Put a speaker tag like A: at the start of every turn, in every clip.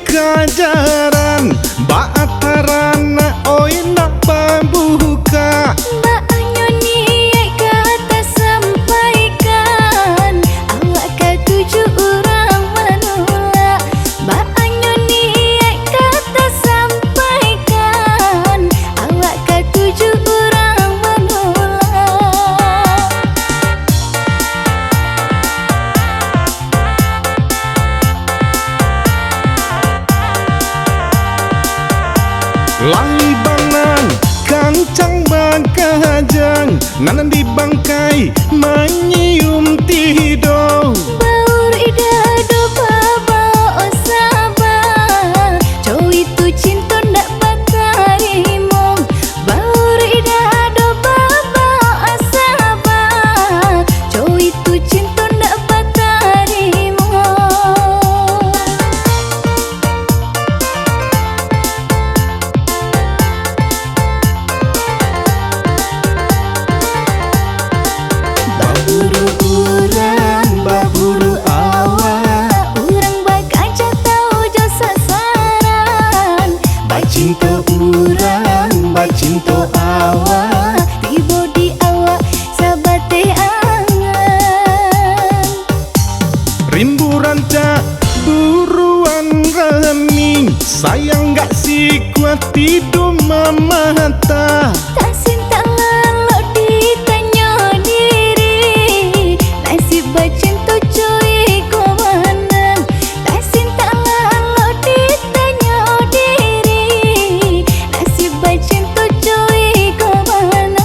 A: kajaran baatarana oi nak pembuka
B: Mbak Anyoni kata sampaikan awak ke 7 orang menolak. Mbak Anyoni kata sampaikan awak ke 7 orang menolak.
A: Langi banang kancang bagajang nanan di bangkai menyium tido
B: Baur idado baba osaba cow itu cinta ndak bakarimong. Baur idado baba osaba cow itu cinta ndak bakarimong.
A: Baburu urang, baburu awak
B: Urang bakaja tau jo sasaran.
A: Bacinto urang, bacinto awak
B: Tibo di awak sabate angan.
A: Rimbu ranca buruan reming sayang gak si kuat tidur mamata
B: Tak cinta lalu ditanya diri. Nasib bacinto cuy komandan. Tak cinta lalu ditanya diri. Nasib bacinto cuy komandan.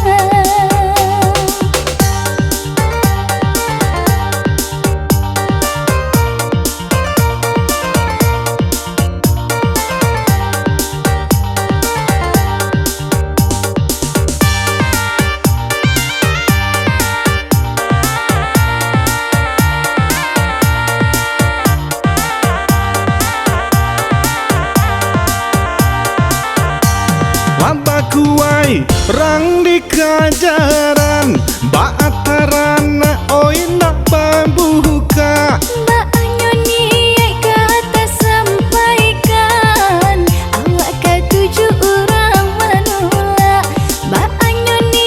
A: Wabakuai rang di kajaran baatarana oi nak pembuka
B: Mbak Anyoni kata sampaikan awak ke 7 orang menolak. Mbak Anyoni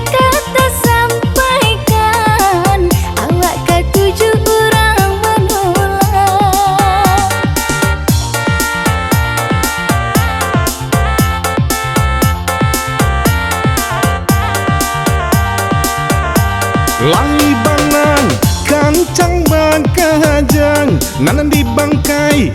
B: kata sampaikan awak ke 7 orang menolak.
A: Langi banang kancang bagajang nanan di bangkai